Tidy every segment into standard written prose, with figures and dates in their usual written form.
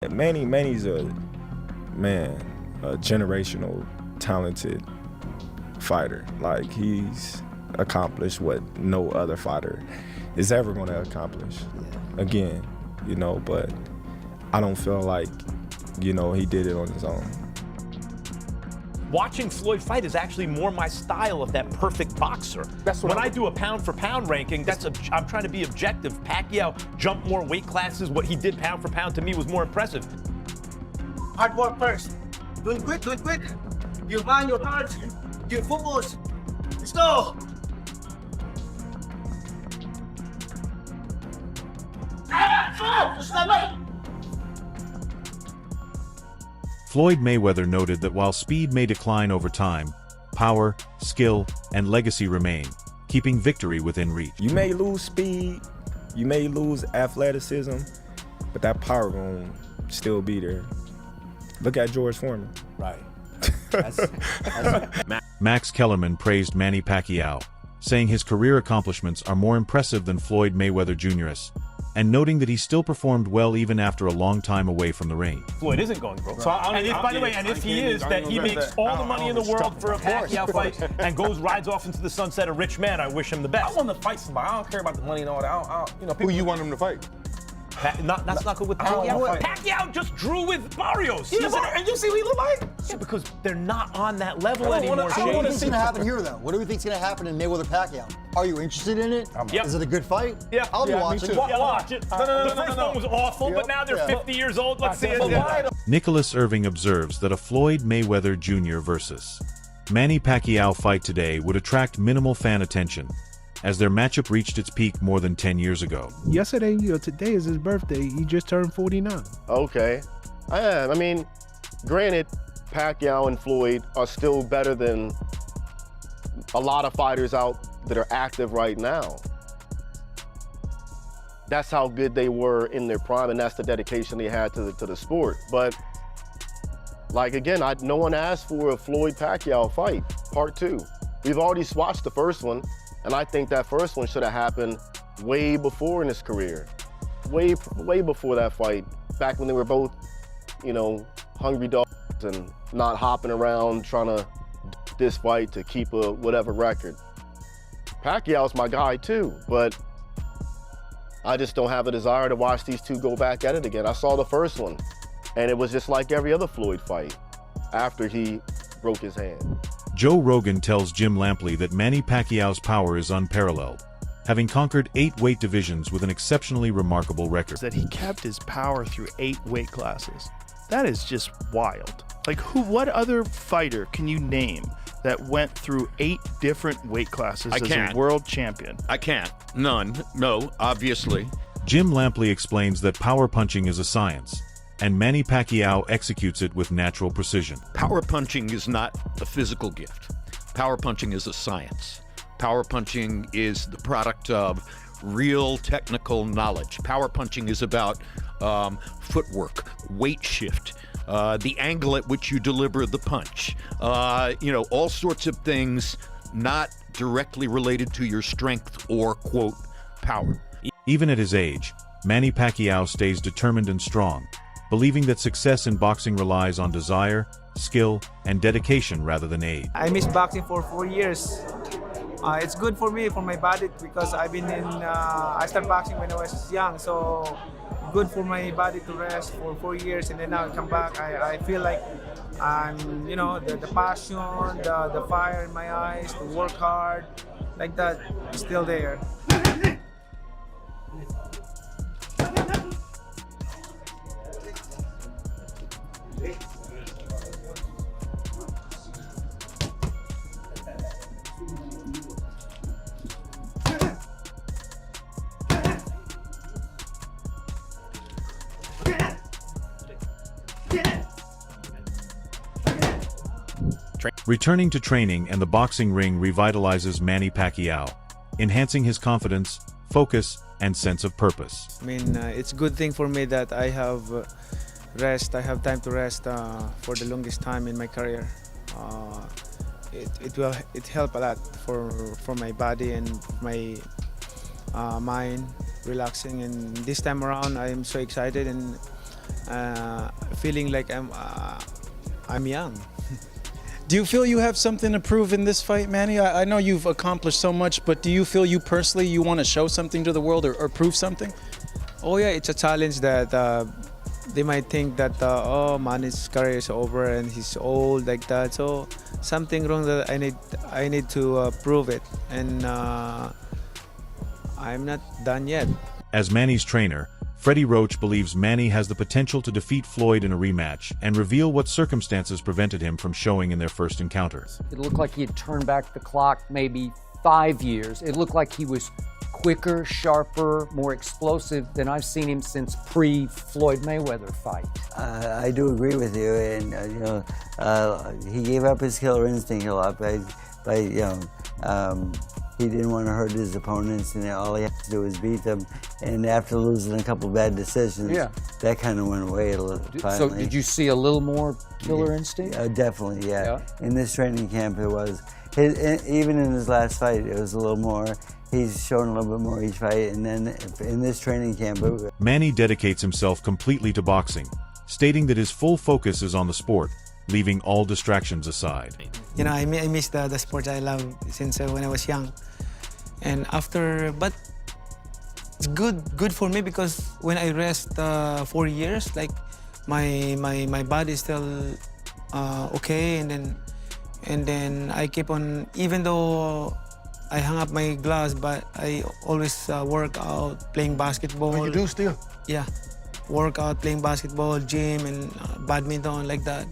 Manny's a generational talented fighter. Like, he's accomplished what no other fighter is ever going to accomplish. Again, but I don't feel like, he did it on his own. Watching Floyd fight is actually more my style of that perfect boxer. That's when I do a pound-for-pound ranking, I'm trying to be objective. Pacquiao jumped more weight classes. What he did pound for pound to me was more impressive. Hard work first. Do it quick. You mind your heart, you focus. Let's go. Floyd Mayweather noted that while speed may decline over time, power, skill, and legacy remain, keeping victory within reach. You may lose speed, you may lose athleticism, but that power gonna still be there. Look at George Foreman. Right. Max Kellerman praised Manny Pacquiao, saying his career accomplishments are more impressive than Floyd Mayweather Jr.'s, and noting that he still performed well even after a long time away from the ring. Floyd isn't going broke. So by the way, if he is, that he makes all the money in the world for a Pacquiao fight and rides off into the sunset a rich man, I wish him the best. I want to fight somebody. I don't care about the money and all that. Who you want him to fight? That's not good with Pacquiao. Pacquiao just drew with Barrios. And you see what he look like? Yeah, because they're not on that level anymore. What do you think's going to happen here, though? What do you think's going to happen in Mayweather-Pacquiao? Are you interested in it? Yep. Is it a good fight? Yeah. I'll be watching. Watch it. The first one was awful, but now they're 50 years old. Let's see it. Nicholas Irving observes that a Floyd Mayweather Jr. versus Manny Pacquiao fight today would attract minimal fan attention, as their matchup reached its peak more than 10 years ago. Yesterday, today is his birthday. He just turned 49. Okay. I mean, granted, Pacquiao and Floyd are still better than a lot of fighters out that are active right now. That's how good they were in their prime, and that's the dedication they had to the sport. But, like, again, no one asked for a Floyd-Pacquiao fight, part 2. We've already watched the first one, and I think that first one should have happened way before in his career. Way before that fight, back when they were both, hungry dogs and not hopping around trying to this fight to keep a whatever record. Pacquiao's my guy too, but I just don't have a desire to watch these two go back at it again. I saw the first one, and it was just like every other Floyd fight after he broke his hand. Joe Rogan tells Jim Lampley that Manny Pacquiao's power is unparalleled, having conquered 8 weight divisions with an exceptionally remarkable record. That he kept his power through 8 weight classes. That is just wild. Like, what other fighter can you name that went through 8 different weight classes as a world champion? I can't. None. No, obviously. Jim Lampley explains that power punching is a science, and Manny Pacquiao executes it with natural precision. Power punching is not a physical gift. Power punching is a science. Power punching is the product of real technical knowledge. Power punching is about footwork, weight shift, the angle at which you deliver the punch, all sorts of things not directly related to your strength or, quote, power. Even at his age, Manny Pacquiao stays determined and strong, believing that success in boxing relies on desire, skill, and dedication rather than age. I missed boxing for 4 years. It's good for me, for my body, because I've been I started boxing when I was young, so good for my body to rest for 4 years, and then now I come back. I feel like I'm, the passion, the fire in my eyes, to work hard, like that, is still there. Returning to training and the boxing ring revitalizes Manny Pacquiao, enhancing his confidence, focus, and sense of purpose. I mean, it's a good thing for me that I have rest. I have time to rest for the longest time in my career. It help a lot for my body and my mind relaxing. And this time around, I am so excited, and feeling like I'm young. Do you feel you have something to prove in this fight, Manny? I know you've accomplished so much, but do you feel you personally, you want to show something to the world or prove something? Oh yeah, it's a challenge that they might think that oh, Manny's career is over and he's old like that. So something wrong that I need to prove it, and I'm not done yet. As Manny's trainer, Freddie Roach believes Manny has the potential to defeat Floyd in a rematch and reveal what circumstances prevented him from showing in their first encounter. It looked like he had turned back the clock maybe 5 years. It looked like he was quicker, sharper, more explosive than I've seen him since pre-Floyd Mayweather fight. I do agree with you, and you know, he gave up his killer instinct a lot by you know, he didn't want to hurt his opponents, and all he had to do was beat them. And after losing a couple bad decisions, that kind of went away a little. Finally. So did you see a little more killer instinct? Definitely, yeah. In this training camp, it was. Even in his last fight, it was a little more. He's shown a little bit more each fight, and then in this training camp... Manny dedicates himself completely to boxing, stating that his full focus is on the sport, leaving all distractions aside. You know, I miss the sport I love since when I was young. And after, but it's good for me because when I rest 4 years, like my body is still okay, and then I keep on, even though I hung up my gloves, but I always work out, playing basketball. Oh, you do still? Yeah, work out, playing basketball, gym, and badminton, like that.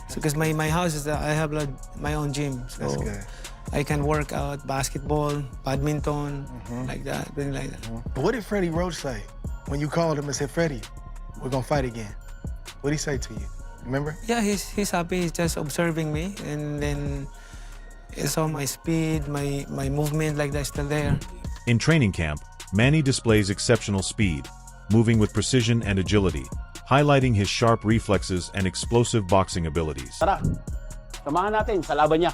So, because my house is, I have my own gym. So that's good. I can work out basketball, badminton, like that, things like that. But what did Freddie Roach say when you called him and said, Freddie, we're gonna fight again? What did he say to you? Remember? Yeah, he's happy. He's just observing me, and then he saw my speed, my movement, like that, still there. In training camp, Manny displays exceptional speed, moving with precision and agility, highlighting his sharp reflexes and explosive boxing abilities. Tara, samahan natin sa laban niya.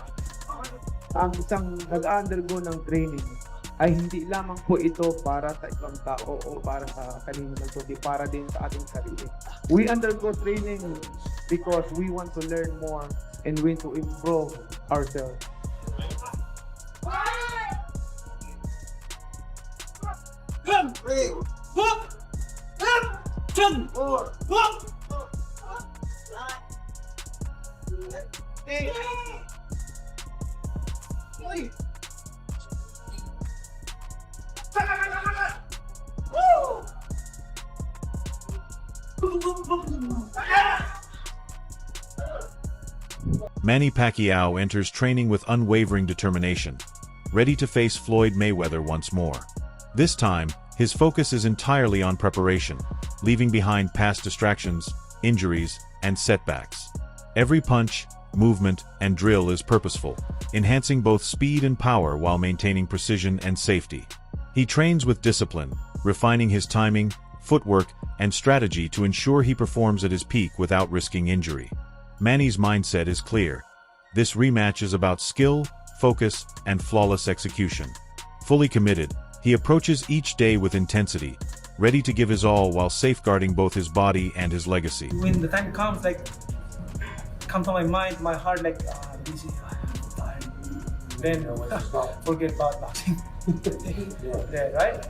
Ang isang nag-undergo ng training ay hindi lamang po ito para sa ibang tao o para sa kanino man, kundi para din sa ating sarili. We undergo training because we want to learn more and we want to improve ourselves. Manny Pacquiao enters training with unwavering determination, ready to face Floyd Mayweather once more. This time, his focus is entirely on preparation, leaving behind past distractions, injuries, and setbacks. Every punch, movement, and drill is purposeful, enhancing both speed and power while maintaining precision and safety. He trains with discipline, refining his timing, footwork, and strategy to ensure he performs at his peak without risking injury. Manny's mindset is clear. This rematch is about skill, focus, and flawless execution. Fully committed, he approaches each day with intensity, ready to give his all while safeguarding both his body and his legacy. When the time comes, comes to my mind, my heart, busy, tired. Then forget about boxing. Yeah, right?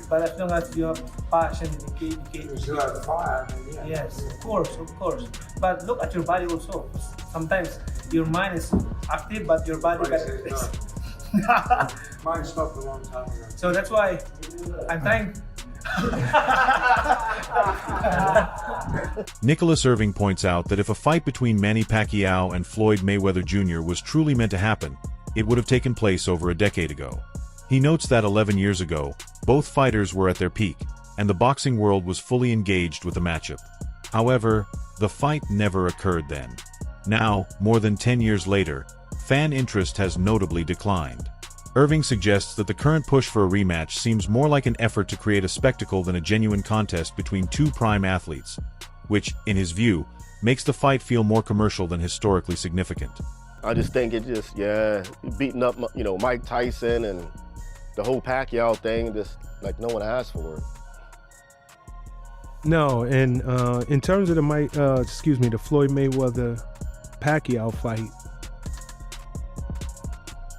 But as long as you have passion, dedication. You still have fire. Yes, of course. But look at your body also. Sometimes your mind is active, but your body Mine stopped a long time ago. So that's why I'm trying. Nicholas Irving points out that if a fight between Manny Pacquiao and Floyd Mayweather Jr. was truly meant to happen, it would have taken place over a decade ago. He notes that 11 years ago, both fighters were at their peak, and the boxing world was fully engaged with the matchup. However, the fight never occurred then. Now, more than 10 years later, fan interest has notably declined. Irving suggests that the current push for a rematch seems more like an effort to create a spectacle than a genuine contest between two prime athletes, which, in his view, makes the fight feel more commercial than historically significant. I just think it just, beating up, Mike Tyson and the whole Pacquiao thing, just like no one asked for it. No, and in terms of the Floyd Mayweather Pacquiao fight,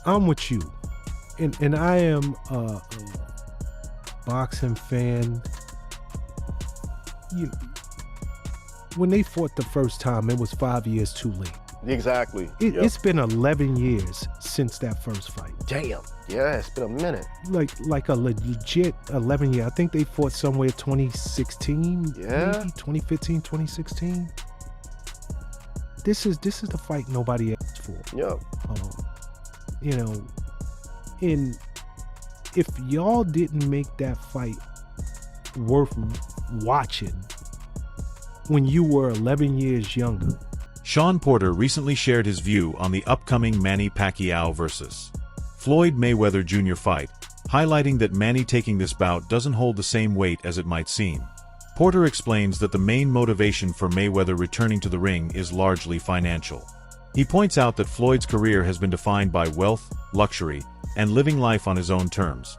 I'm with you, and I am a boxing fan. When they fought the first time, it was 5 years too late. Exactly. It's been 11 years since that first fight. Damn. Yeah, it's been a minute. Like a legit 11 year. I think they fought somewhere 2016, yeah, maybe 2015, 2016. This is the fight nobody asked for. Yeah. And if y'all didn't make that fight worth watching when you were 11 years younger. Sean Porter recently shared his view on the upcoming Manny Pacquiao versus Floyd Mayweather Jr. fight, highlighting that Manny taking this bout doesn't hold the same weight as it might seem. Porter explains that the main motivation for Mayweather returning to the ring is largely financial. He points out that Floyd's career has been defined by wealth, luxury, and living life on his own terms.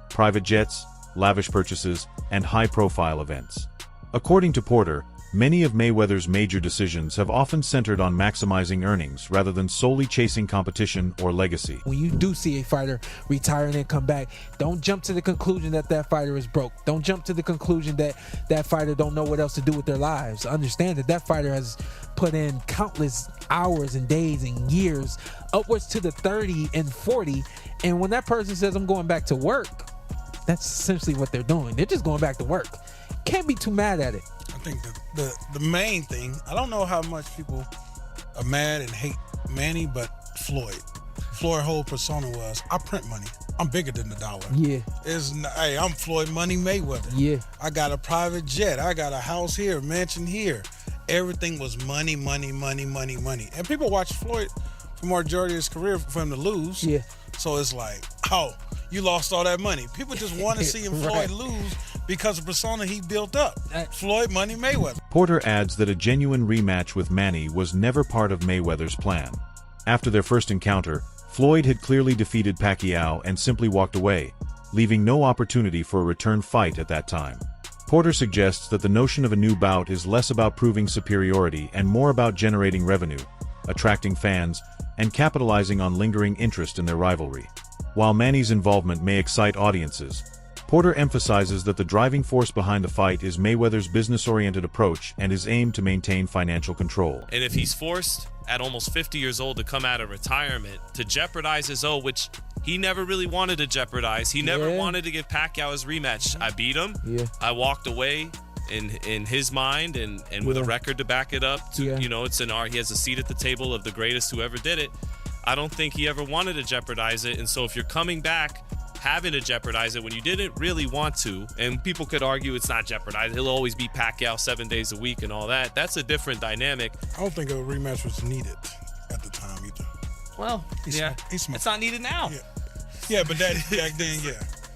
Private jets, lavish purchases, and high-profile events. According to Porter, many of Mayweather's major decisions have often centered on maximizing earnings rather than solely chasing competition or legacy. When you do see a fighter retire and then come back, don't jump to the conclusion that that fighter is broke. Don't jump to the conclusion that that fighter don't know what else to do with their lives. Understand that that fighter has put in countless hours and days and years, upwards to the 30 and 40. And when that person says, I'm going back to work, that's essentially what they're doing. They're just going back to work. Can't be too mad at it. I think the main thing, I don't know how much people are mad and hate Manny, but Floyd's whole persona was, I print money. I'm bigger than the dollar. Yeah. Hey, I'm Floyd Money Mayweather. Yeah. I got a private jet. I got a house here, mansion here. Everything was money, money, money, money, money. And people watch Floyd for majority of his career for him to lose. Yeah. So it's like, oh, you lost all that money. People just want to see him Right. Floyd lose because of the persona he built up. Floyd Money Mayweather. Porter adds that a genuine rematch with Manny was never part of Mayweather's plan. After their first encounter, Floyd had clearly defeated Pacquiao and simply walked away, leaving no opportunity for a return fight at that time. Porter suggests that the notion of a new bout is less about proving superiority and more about generating revenue, attracting fans, and capitalizing on lingering interest in their rivalry. While Manny's involvement may excite audiences, Porter emphasizes that the driving force behind the fight is Mayweather's business-oriented approach and his aim to maintain financial control. And if he's forced at almost 50 years old to come out of retirement to jeopardize his own, which he never really wanted to jeopardize. He never wanted to give Pacquiao his rematch. I beat him. Yeah. I walked away in his mind and with a record to back it up. You know, it's he has a seat at the table of the greatest who ever did it. I don't think he ever wanted to jeopardize it. And so if you're coming back having to jeopardize it when you didn't really want to, and people could argue it's not jeopardized, he'll always beat Pacquiao 7 days a week and all that. That's a different dynamic. I don't think a rematch was needed at the time either. Well, it's not needed now. Yeah, but that back then,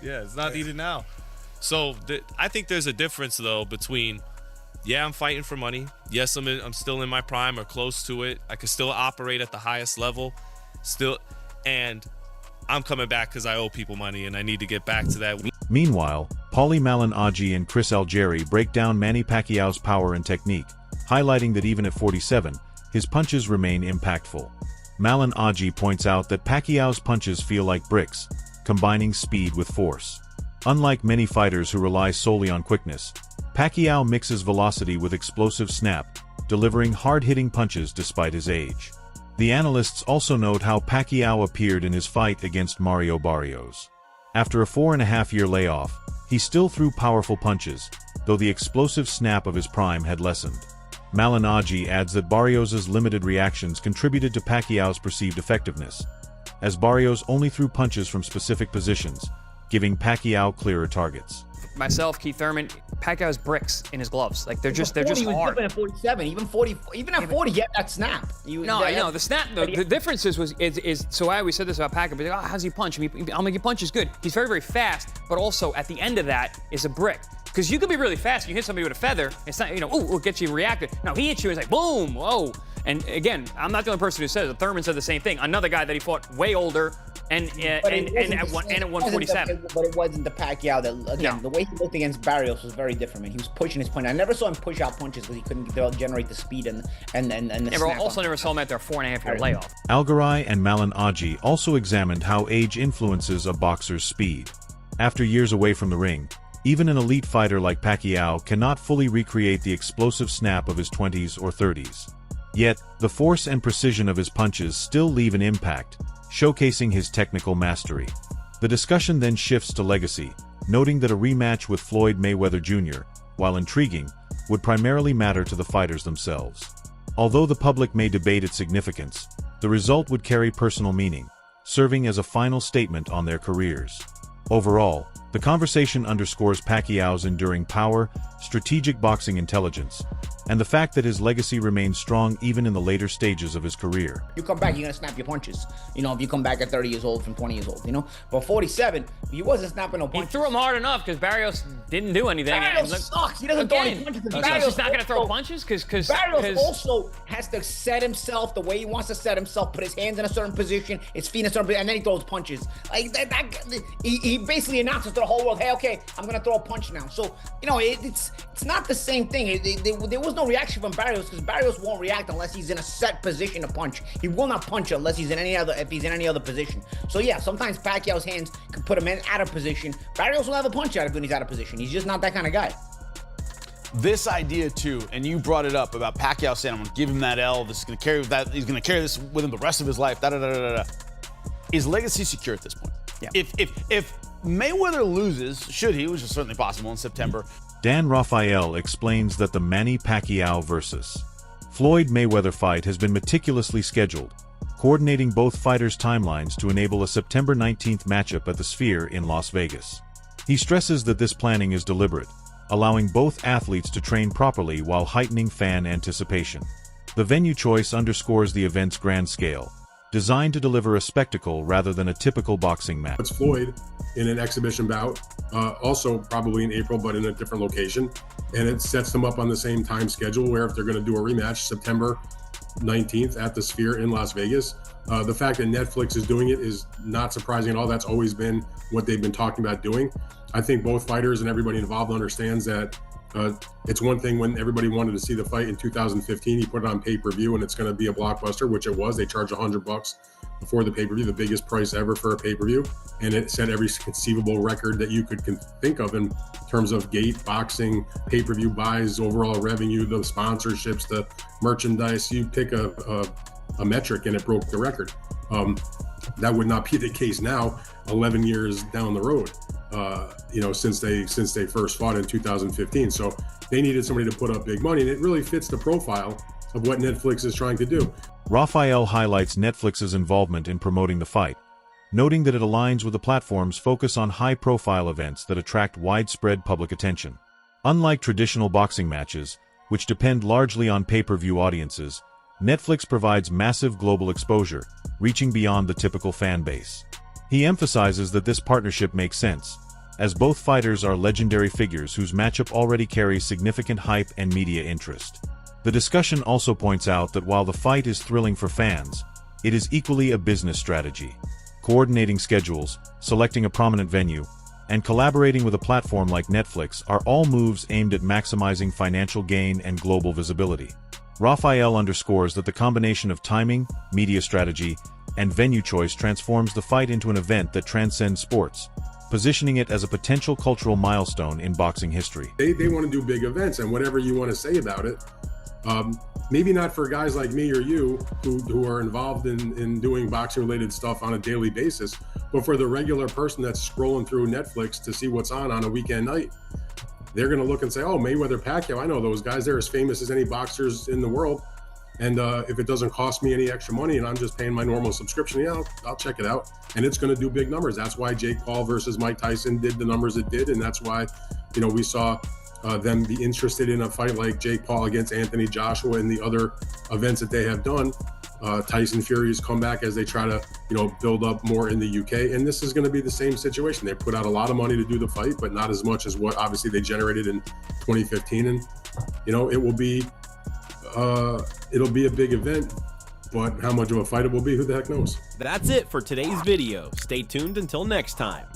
Yeah, it's not needed now. So I think there's a difference though between, I'm fighting for money. Yes, I'm still in my prime or close to it. I could still operate at the highest level, and I'm coming back because I owe people money and I need to get back to that. Meanwhile, Paulie Malignaggi and Chris Algieri break down Manny Pacquiao's power and technique, highlighting that even at 47, his punches remain impactful. Malignaggi points out that Pacquiao's punches feel like bricks, combining speed with force. Unlike many fighters who rely solely on quickness, Pacquiao mixes velocity with explosive snap, delivering hard-hitting punches despite his age. The analysts also note how Pacquiao appeared in his fight against Mario Barrios. After a 4.5-year layoff, he still threw powerful punches, though the explosive snap of his prime had lessened. Malignaggi adds that Barrios' limited reactions contributed to Pacquiao's perceived effectiveness, as Barrios only threw punches from specific positions, giving Pacquiao clearer targets. Myself, Keith Thurman, Pacquiao's bricks in his gloves. Like they're just He was hard. different at 47, even at 40, he had that snap. No, the snap. The difference is so I always said this about Pacquiao. But like, how's he punch? I mean, I'll make you punch is good. He's very, very fast, but also at the end of that is a brick. Because you could be really fast, you hit somebody with a feather. It's not, it'll get you reacted. No, he hits you. It's like boom, whoa. And again, I'm not the only person who says it. Thurman said the same thing. Another guy that he fought way older, And at 147. But it wasn't the Pacquiao that, again, the way he looked against Barrios was very different, man. He was pushing his punch. I never saw him push out punches because he couldn't generate the speed and the snap. Also never saw him at their 4.5-year layoff. Algaray and Malin Aji also examined how age influences a boxer's speed. After years away from the ring, even an elite fighter like Pacquiao cannot fully recreate the explosive snap of his 20s or 30s. Yet, the force and precision of his punches still leave an impact, showcasing his technical mastery. The discussion then shifts to legacy, noting that a rematch with Floyd Mayweather Jr., while intriguing, would primarily matter to the fighters themselves. Although the public may debate its significance, the result would carry personal meaning, serving as a final statement on their careers. Overall, the conversation underscores Pacquiao's enduring power, strategic boxing intelligence, and the fact that his legacy remains strong even in the later stages of his career. You come back, you're going to snap your punches. You know, if you come back at 30 years old from 20 years old, you know? But 47, he wasn't snapping no punches. He threw him hard enough because Barrios didn't do anything. Barrios sucks. He doesn't throw any punches. Barrios is not going to throw punches because Barrios also has to set himself the way he wants to set himself, put his hands in a certain position, his feet in a certain position, and then he throws punches. Like he basically announces to the whole world, hey, okay, I'm going to throw a punch now. So, you know, it's not the same thing. There was no reaction from Barrios because Barrios won't react unless he's in a set position to punch. He will not punch unless he's in any other position. So yeah, sometimes Pacquiao's hands can put him out of position. Barrios will have a punch out of when he's out of position. He's just not that kind of guy. This idea too, and you brought it up about Pacquiao saying, "I'm going to give him that L. This is going to carry that. He's going to carry this with him the rest of his life." Is legacy secure at this point? Yeah. If Mayweather loses, should he, which is certainly possible in September. Dan Rafael explains that the Manny Pacquiao vs. Floyd Mayweather fight has been meticulously scheduled, coordinating both fighters' timelines to enable a September 19th matchup at the Sphere in Las Vegas. He stresses that this planning is deliberate, allowing both athletes to train properly while heightening fan anticipation. The venue choice underscores the event's grand scale, designed to deliver a spectacle rather than a typical boxing match. It's Floyd in an exhibition bout, also probably in April, but in a different location. And it sets them up on the same time schedule where if they're going to do a rematch, September 19th at the Sphere in Las Vegas. The fact that Netflix is doing it is not surprising at all. That's always been what they've been talking about doing. I think both fighters and everybody involved understands that it's one thing when everybody wanted to see the fight in 2015, you put it on pay-per-view and it's going to be a blockbuster, which it was. They charged $100 before the pay-per-view, the biggest price ever for a pay-per-view. And it set every conceivable record that you could think of in terms of gate, boxing, pay-per-view buys, overall revenue, the sponsorships, the merchandise. You pick a metric and it broke the record. That would not be the case now, 11 years down the road. Since they first fought in 2015. So they needed somebody to put up big money, and it really fits the profile of what Netflix is trying to do. Rafael highlights Netflix's involvement in promoting the fight, noting that it aligns with the platform's focus on high-profile events that attract widespread public attention. Unlike traditional boxing matches, which depend largely on pay-per-view audiences, Netflix provides massive global exposure, reaching beyond the typical fan base. He emphasizes that this partnership makes sense, as both fighters are legendary figures whose matchup already carries significant hype and media interest. The discussion also points out that while the fight is thrilling for fans, it is equally a business strategy. Coordinating schedules, selecting a prominent venue, and collaborating with a platform like Netflix are all moves aimed at maximizing financial gain and global visibility. Rafael underscores that the combination of timing, media strategy, and venue choice transforms the fight into an event that transcends sports, positioning it as a potential cultural milestone in boxing history. They want to do big events, and whatever you want to say about it, maybe not for guys like me or you who are involved in doing boxing-related stuff on a daily basis, but for the regular person that's scrolling through Netflix to see what's on a weekend night. They're going to look and say, oh, Mayweather, Pacquiao, I know those guys. They're as famous as any boxers in the world. And if it doesn't cost me any extra money and I'm just paying my normal subscription, yeah, I'll check it out. And it's going to do big numbers. That's why Jake Paul versus Mike Tyson did the numbers it did. And that's why, we saw them be interested in a fight like Jake Paul against Anthony Joshua and the other events that they have done. Tyson Fury's come back as they try to, build up more in the UK. And this is going to be the same situation. They put out a lot of money to do the fight, but not as much as what obviously they generated in 2015. And, it will be, it'll be a big event, But how much of a fight it will be, who the heck knows? That's it for today's video. Stay tuned until next time.